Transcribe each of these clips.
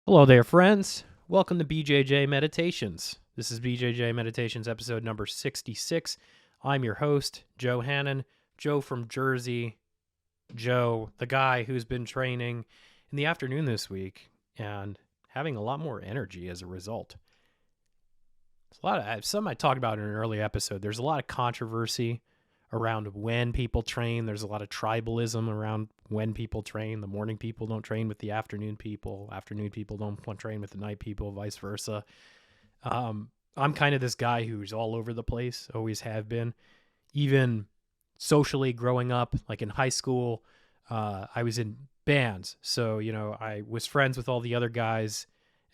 Hello there, friends. Welcome to BJJ Meditations. This is BJJ Meditations episode number 66. I'm your host, Joe Hannon, Joe from Jersey. Joe, the guy who's been training in the afternoon this week and having a lot more energy as a result. It's a lot of some I talked about in an early episode. There's a lot of controversy around when people train. There's a lot of tribalism around when people train. The morning people don't train with the afternoon people. Afternoon people don't want to train with the night people, vice versa. I'm kind of this guy who's all over the place, always have been. Even socially growing up, like in high school, I was in bands. So, I was friends with all the other guys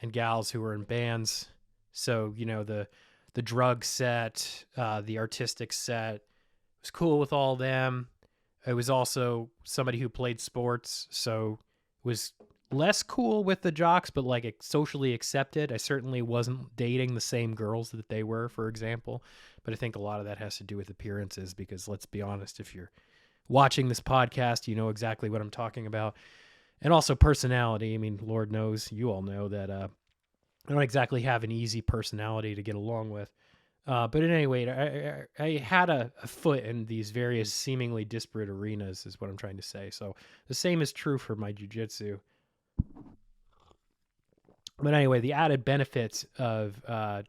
and gals who were in bands. So, the drug set, the artistic set, was cool with all of them. I was also somebody who played sports, so was less cool with the jocks, but like socially accepted. I certainly wasn't dating the same girls that they were, for example. But I think a lot of that has to do with appearances, because let's be honest, if you're watching this podcast, you know exactly what I'm talking about. And also personality. I mean, Lord knows, you all know that I don't exactly have an easy personality to get along with. But at any rate, I had a foot in these various seemingly disparate arenas, is what I'm trying to say. So the same is true for my jiu-jitsu. But anyway, the added benefits of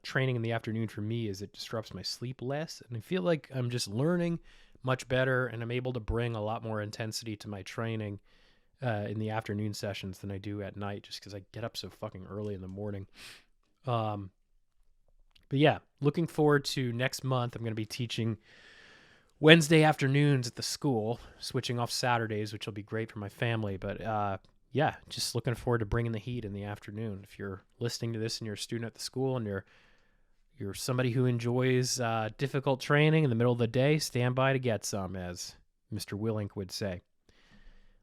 training in the afternoon for me is it disrupts my sleep less. And I feel like I'm just learning much better, and I'm able to bring a lot more intensity to my training in the afternoon sessions than I do at night, just because I get up so fucking early in the morning. But yeah, looking forward to next month. I'm going to be teaching Wednesday afternoons at the school, switching off Saturdays, which will be great for my family. But yeah, just looking forward to bringing the heat in the afternoon. If you're listening to this and you're a student at the school and you're somebody who enjoys difficult training in the middle of the day, stand by to get some, as Mr. Willink would say.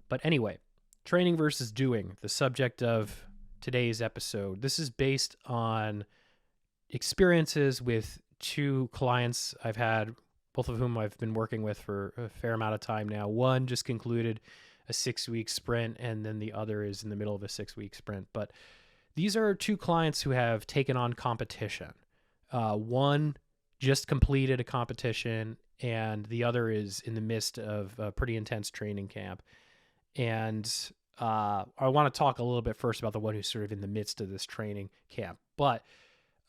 But anyway, training versus doing, the subject of today's episode. This is based on experiences with two clients I've had, both of whom I've been working with for a fair amount of time now. One just concluded a 6-week sprint, and then the other is in the middle of a 6-week sprint. But these are two clients who have taken on competition. One just completed a competition, and the other is in the midst of a pretty intense training camp. And I want to talk a little bit first about the one who's sort of in the midst of this training camp. But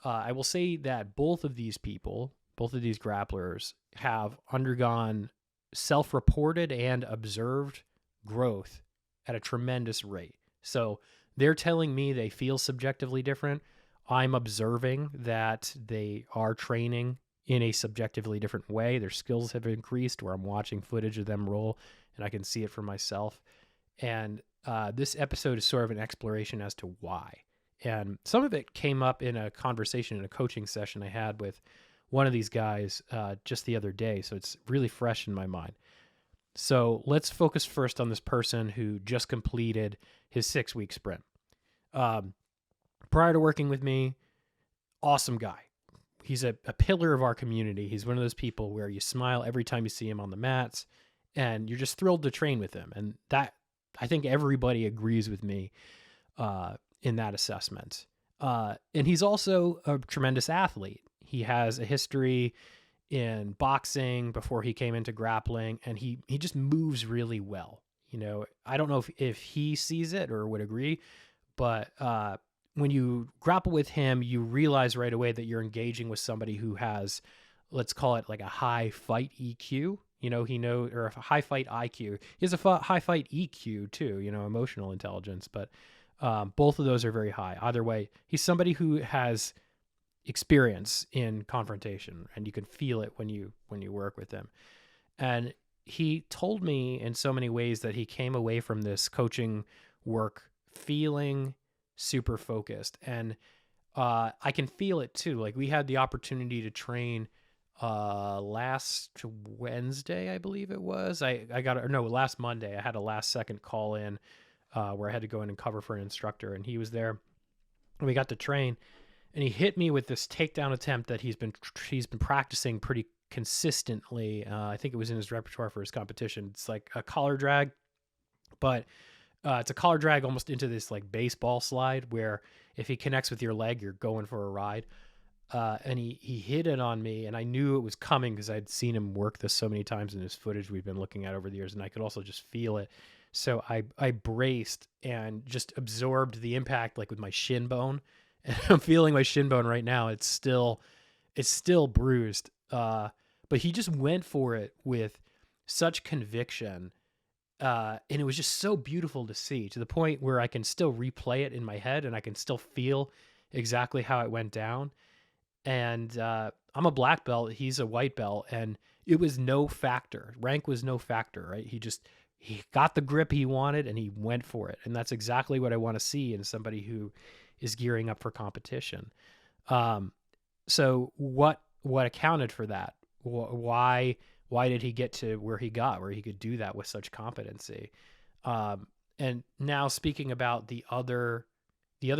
I will say that both of these people, both of these grapplers, have undergone self-reported and observed growth at a tremendous rate. So they're telling me they feel subjectively different. I'm observing that they are training in a subjectively different way. Their skills have increased, where I'm watching footage of them roll and I can see it for myself. And this episode is sort of an exploration as to why. And some of it came up in a conversation in a coaching session I had with one of these guys just the other day. So it's really fresh in my mind. So let's focus first on this person who just completed his 6-week sprint. Prior to working with me, awesome guy. He's a pillar of our community. He's one of those people where you smile every time you see him on the mats, and you're just thrilled to train with him. And that, I think everybody agrees with me in that assessment. And he's also a tremendous athlete. He has a history in boxing before he came into grappling, and he just moves really well. I don't know if he sees it or would agree, but when you grapple with him, you realize right away that you're engaging with somebody who has, let's call it like a high fight EQ. Or a high fight IQ. He has a high fight EQ too, emotional intelligence, but both of those are very high. Either way, he's somebody who has experience in confrontation, and you can feel it when you work with him. And he told me in so many ways that he came away from this coaching work feeling super focused. And I can feel it too. Like, we had the opportunity to train last Wednesday, I believe it was. Last Monday, I had a last second call in where I had to go in and cover for an instructor, and he was there, and we got to train, and he hit me with this takedown attempt that he's been practicing pretty consistently. I think it was in his repertoire for his competition. It's like a collar drag, but it's a collar drag almost into this like baseball slide where if he connects with your leg, you're going for a ride. And he hit it on me, and I knew it was coming because I'd seen him work this so many times in his footage we've been looking at over the years, and I could also just feel it. So I braced and just absorbed the impact like with my shin bone. And I'm feeling my shin bone right now. It's still bruised. But he just went for it with such conviction. And it was just so beautiful to see, to the point where I can still replay it in my head and I can still feel exactly how it went down. And I'm a black belt, he's a white belt, and it was no factor. Rank was no factor, right? He got the grip he wanted and he went for it. And that's exactly what I want to see in somebody who is gearing up for competition. So what accounted for that? Why did he get to where he could do that with such competency? And now speaking about the other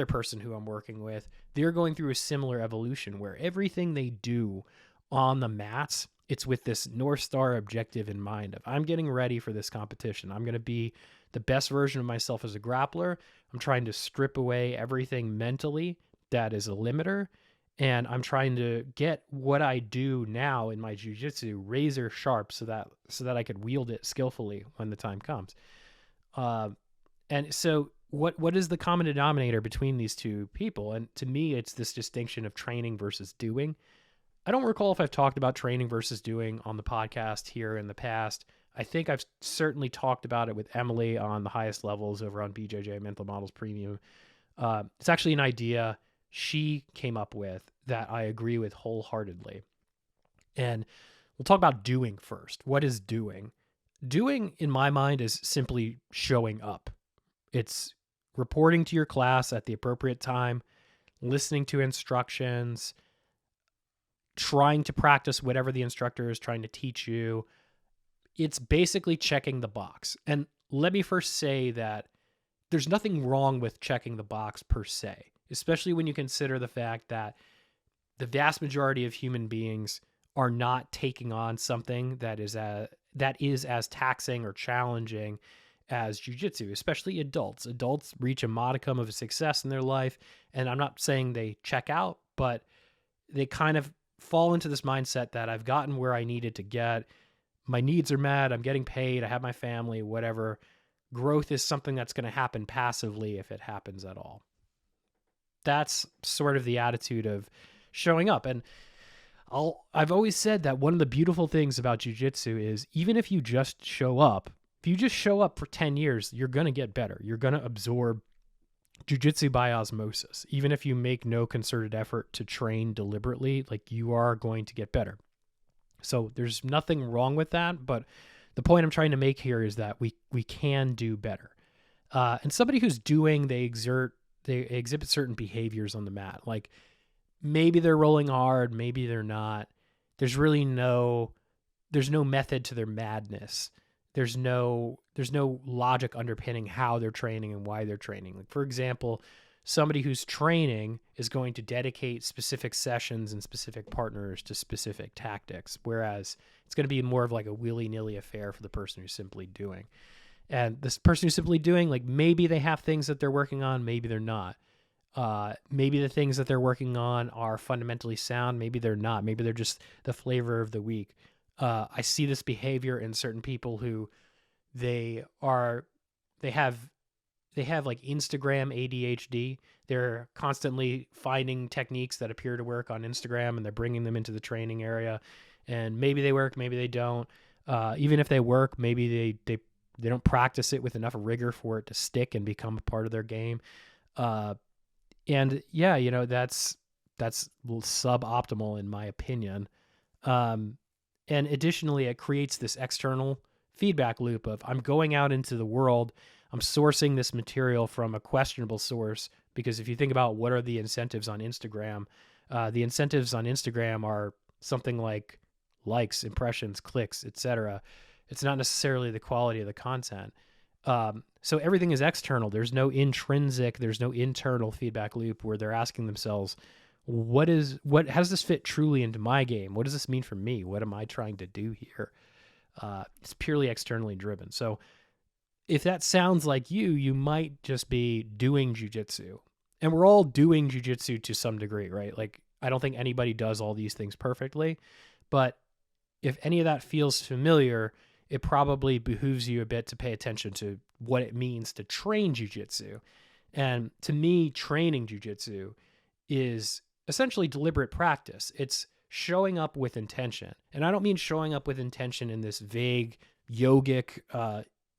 person who I'm working with, they're going through a similar evolution where everything they do on the mats, it's with this North Star objective in mind of, I'm getting ready for this competition. I'm going to be the best version of myself as a grappler. I'm trying to strip away everything mentally that is a limiter. And I'm trying to get what I do now in my jiu-jitsu razor sharp so that I could wield it skillfully when the time comes. And so what is the common denominator between these two people? And to me, it's this distinction of training versus doing. I don't recall if I've talked about training versus doing on the podcast here in the past. I think I've certainly talked about it with Emily on the highest levels over on BJJ Mental Models Premium. It's actually an idea she came up with that I agree with wholeheartedly. And we'll talk about doing first. What is doing? Doing, in my mind, is simply showing up. It's reporting to your class at the appropriate time, listening to instructions, trying to practice whatever the instructor is trying to teach you. It's basically checking the box. And let me first say that there's nothing wrong with checking the box per se, especially when you consider the fact that the vast majority of human beings are not taking on something that is as taxing or challenging as jiu-jitsu, especially adults. Adults reach a modicum of success in their life, and I'm not saying they check out, but they kind of fall into this mindset that I've gotten where I needed to get. My needs are met. I'm getting paid. I have my family, whatever. Growth is something that's going to happen passively if it happens at all. That's sort of the attitude of showing up. And I've always said that one of the beautiful things about jiu-jitsu is even if you just show up, if you just show up for 10 years, you're going to get better. You're going to absorb jiu-jitsu by osmosis. Even if you make no concerted effort to train deliberately, like, you are going to get better. So there's nothing wrong with that. But the point I'm trying to make here is that we can do better. And somebody who's doing, they exhibit certain behaviors on the mat. Like, maybe they're rolling hard, maybe they're not. There's no method to their madness. There's no logic underpinning how they're training and why they're training. Like, for example, somebody who's training is going to dedicate specific sessions and specific partners to specific tactics, whereas it's going to be more of like a willy-nilly affair for the person who's simply doing. And this person who's simply doing, like, maybe they have things that they're working on, maybe they're not. Maybe the things that they're working on are fundamentally sound, maybe they're not. Maybe they're just the flavor of the week. I see this behavior in certain people who they have like Instagram ADHD. They're constantly finding techniques that appear to work on Instagram and they're bringing them into the training area. And maybe they work, maybe they don't. Even if they work, maybe they don't practice it with enough rigor for it to stick and become a part of their game. And yeah, that's suboptimal in my opinion. And additionally, it creates this external feedback loop of, I'm going out into the world, I'm sourcing this material from a questionable source, because if you think about what are the incentives on Instagram, the incentives on Instagram are something like likes, impressions, clicks, etc. It's not necessarily the quality of the content. So everything is external. There's no internal feedback loop where they're asking themselves, how does this fit truly into my game? What does this mean for me? What am I trying to do here? It's purely externally driven. So if that sounds like you might just be doing jujitsu. And we're all doing jujitsu to some degree, right? Like, I don't think anybody does all these things perfectly, but if any of that feels familiar, it probably behooves you a bit to pay attention to what it means to train jujitsu. And to me, training jujitsu is essentially deliberate practice. It's showing up with intention. And I don't mean showing up with intention in this vague yogic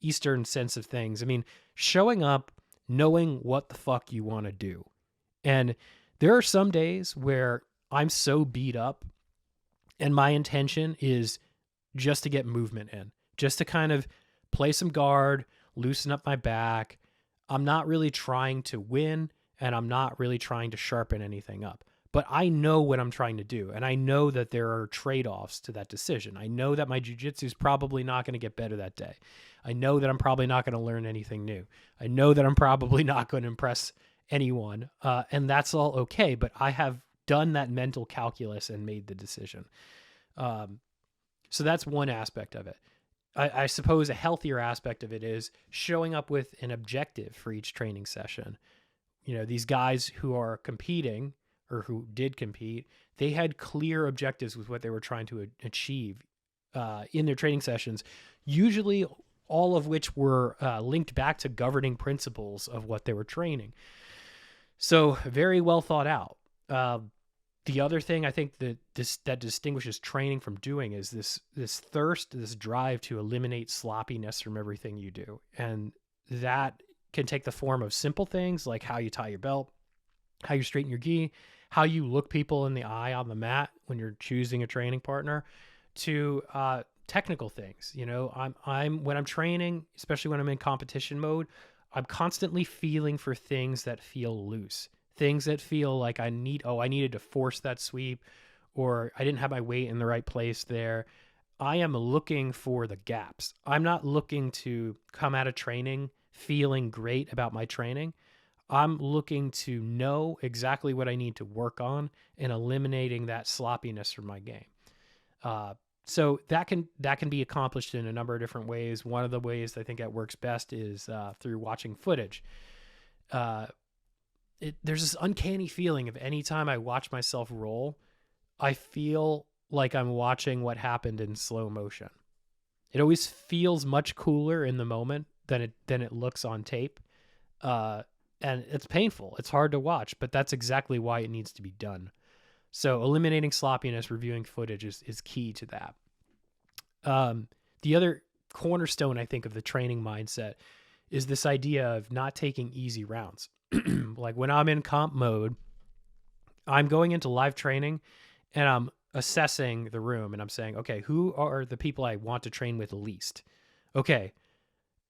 Eastern sense of things. I mean, showing up knowing what the fuck you want to do. And there are some days where I'm so beat up and my intention is just to get movement in, just to kind of play some guard, loosen up my back. I'm not really trying to win, and I'm not really trying to sharpen anything up. But I know what I'm trying to do, and I know that there are trade-offs to that decision. I know that my jiu-jitsu is probably not going to get better that day. I know that I'm probably not going to learn anything new. I know that I'm probably not going to impress anyone, and that's all okay, but I have done that mental calculus and made the decision. So that's one aspect of it. I suppose a healthier aspect of it is showing up with an objective for each training session. You know, these guys who are competing or who did compete, they had clear objectives with what they were trying to achieve in their training sessions, usually all of which were linked back to governing principles of what they were training. So very well thought out. The other thing I think that that distinguishes training from doing is this thirst, this drive to eliminate sloppiness from everything you do. And that can take the form of simple things like how you tie your belt, how you straighten your gi, how you look people in the eye on the mat when you're choosing a training partner, to technical things. You know, I'm when I'm training, especially when I'm in competition mode, I'm constantly feeling for things that feel loose. Things that feel like I needed to force that sweep, or I didn't have my weight in the right place there. I am looking for the gaps. I'm not looking to come out of training feeling great about my training. I'm looking to know exactly what I need to work on and eliminating that sloppiness from my game. So that can be accomplished in a number of different ways. One of the ways I think that works best is through watching footage. There's this uncanny feeling of any time I watch myself roll, I feel like I'm watching what happened in slow motion. It always feels much cooler in the moment than it looks on tape. And it's painful. It's hard to watch, but that's exactly why it needs to be done. So eliminating sloppiness, reviewing footage is key to that. The other cornerstone, I think, of the training mindset is this idea of not taking easy rounds. Like when I'm in comp mode, I'm going into live training and I'm assessing the room and I'm saying, okay, who are the people I want to train with least? Okay.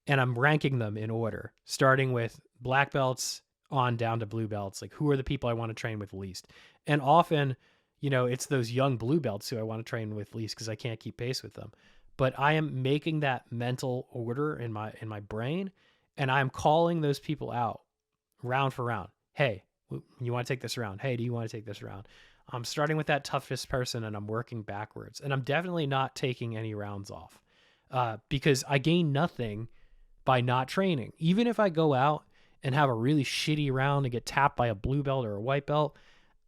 And I'm ranking them in order, starting with black belts on down to blue belts. Like, who are the people I want to train with least? And often, you know, it's those young blue belts who I want to train with least because I can't keep pace with them. But I am making that mental order in my brain, and I'm calling those people out round for round. Hey, you want to take this round? Hey, do you want to take this round? I'm starting with that toughest person and I'm working backwards. And I'm definitely not taking any rounds off because I gain nothing by not training. Even if I go out and have a really shitty round and get tapped by a blue belt or a white belt,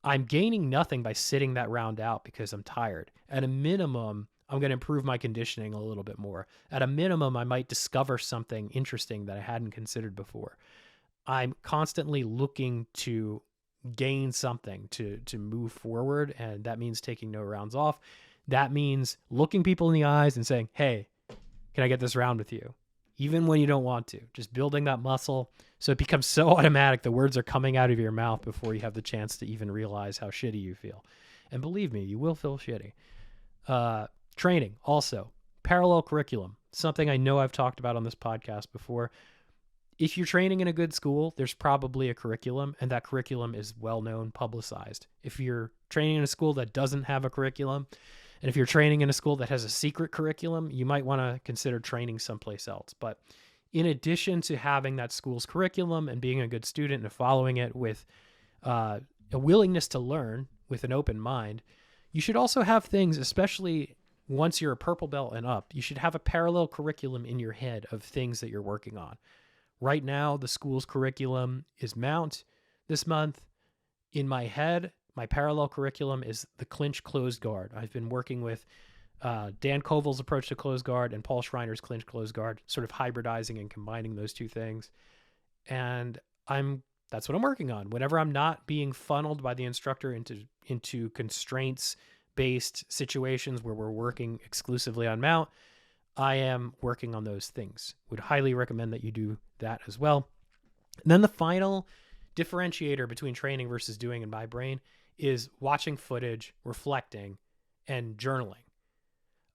I'm gaining nothing by sitting that round out because I'm tired. At a minimum, I'm going to improve my conditioning a little bit more. At a minimum, I might discover something interesting that I hadn't considered before. I'm constantly looking to gain something to move forward, and that means taking no rounds off. That means looking people in the eyes and saying, hey, can I get this round with you? Even when you don't want to. Just building that muscle so it becomes so automatic the words are coming out of your mouth before you have the chance to even realize how shitty you feel. And believe me, you will feel shitty. Training, also. Parallel curriculum. Something I know I've talked about on this podcast before. If you're training in a good school, there's probably a curriculum, and that curriculum is well-known, publicized. If you're training in a school that doesn't have a curriculum, and if you're training in a school that has a secret curriculum, you might want to consider training someplace else. But in addition to having that school's curriculum and being a good student and following it with a willingness to learn with an open mind, you should also have things, especially once you're a purple belt and up, you should have a parallel curriculum in your head of things that you're working on. Right now, the school's curriculum is mount this month. In my head, my parallel curriculum is the clinch closed guard. I've been working with Dan Koval's approach to closed guard and Paul Schreiner's clinch closed guard, sort of hybridizing and combining those two things. And that's what I'm working on. Whenever I'm not being funneled by the instructor into constraints-based situations where we're working exclusively on mount, I am working on those things. Would highly recommend that you do that as well. And then the final differentiator between training versus doing in my brain is watching footage, reflecting, and journaling.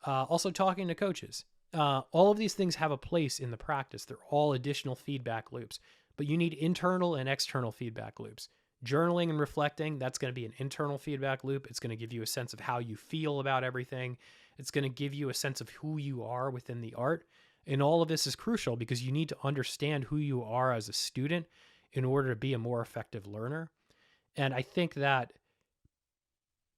Also talking to coaches. All of these things have a place in the practice. They're all additional feedback loops, but you need internal and external feedback loops. Journaling and reflecting, that's going to be an internal feedback loop. It's going to give you a sense of how you feel about everything. It's going to give you a sense of who you are within the art. And all of this is crucial because you need to understand who you are as a student in order to be a more effective learner. And I think that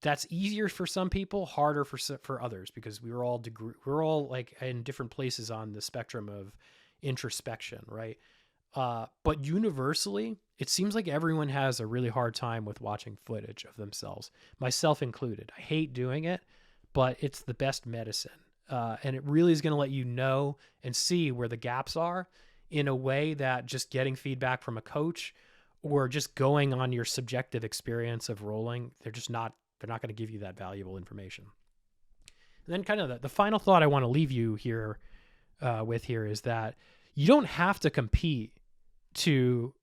that's easier for some people, harder for others, because we're all like in different places on the spectrum of introspection, right? But universally, it seems like everyone has a really hard time with watching footage of themselves, myself included. I hate doing it, but it's the best medicine. And it really is going to let you know and see where the gaps are in a way that just getting feedback from a coach or just going on your subjective experience of rolling, they're not going to give you that valuable information. And then kind of the final thought I want to leave you here with is that you don't have to compete to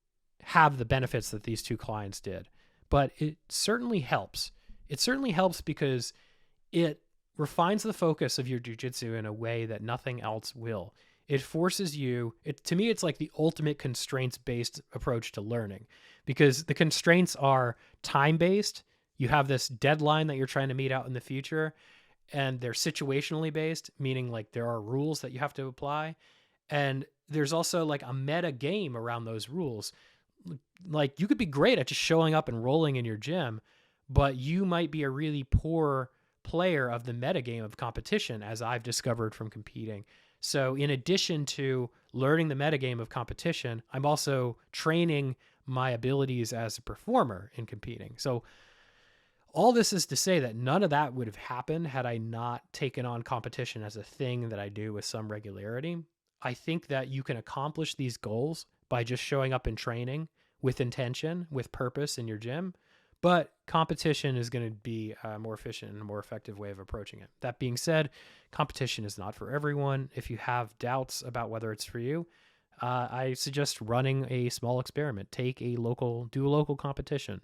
have the benefits that these two clients did, but it certainly helps. It certainly helps because it refines the focus of your jiu-jitsu in a way that nothing else will. It forces you, to me, it's like the ultimate constraints-based approach to learning, because the constraints are time-based. You have this deadline that you're trying to meet out in the future, and they're situationally based, meaning like there are rules that you have to apply. And there's also like a meta game around those rules. Like you could be great at just showing up and rolling in your gym, but you might be a really poor player of the meta game of competition, as I've discovered from competing. So in addition to learning the meta game of competition, I'm also training my abilities as a performer in competing. So all this is to say that none of that would have happened had I not taken on competition as a thing that I do with some regularity. I think that you can accomplish these goals by just showing up in training with intention, with purpose in your gym. But competition is going to be a more efficient and a more effective way of approaching it. That being said, competition is not for everyone. If you have doubts about whether it's for you, I suggest running a small experiment. Do a local competition.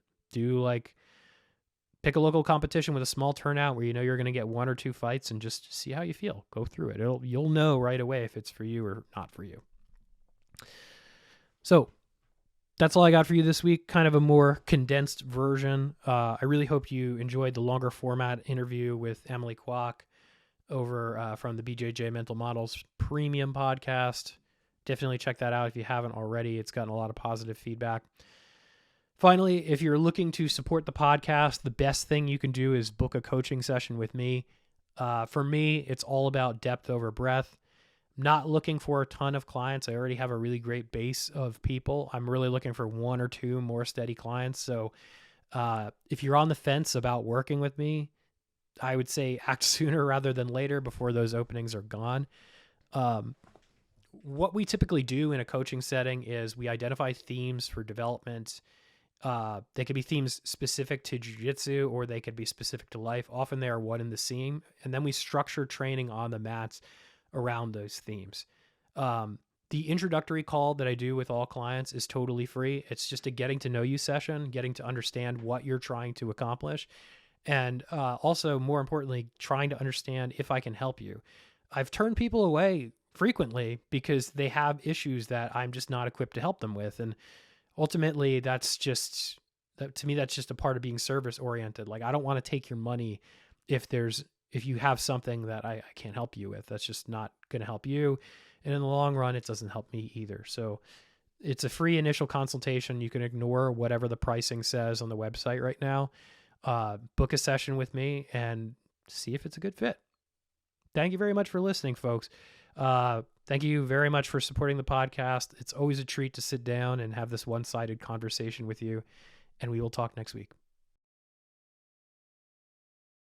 Pick a local competition with a small turnout where you know you're going to get 1 or 2 fights and just see how you feel. Go through it. You'll know right away if it's for you or not for you. So that's all I got for you this week. Kind of a more condensed version. I really hope you enjoyed the longer format interview with Emily Kwok over from the BJJ Mental Models Premium podcast. Definitely check that out if you haven't already. It's gotten a lot of positive feedback. Finally, if you're looking to support the podcast, the best thing you can do is book a coaching session with me. For me, it's all about depth over breadth. Not looking for a ton of clients. I already have a really great base of people. I'm really looking for 1 or 2 more steady clients. So if you're on the fence about working with me, I would say act sooner rather than later before those openings are gone. What we typically do in a coaching setting is we identify themes for development. They could be themes specific to jiu-jitsu or they could be specific to life. Often they are one and the same. And then we structure training on the mats around those themes. The introductory call that I do with all clients is totally free. It's just a getting to know you session, getting to understand what you're trying to accomplish. And also, more importantly, trying to understand if I can help you. I've turned people away frequently because they have issues that I'm just not equipped to help them with. And ultimately, to me, that's just a part of being service oriented. Like, I don't want to take your money if you have something that I can't help you with. That's just not going to help you. And in the long run, it doesn't help me either. So it's a free initial consultation. You can ignore whatever the pricing says on the website right now. Book a session with me and see if it's a good fit. Thank you very much for listening, folks. Thank you very much for supporting the podcast. It's always a treat to sit down and have this one-sided conversation with you, and we will talk next week.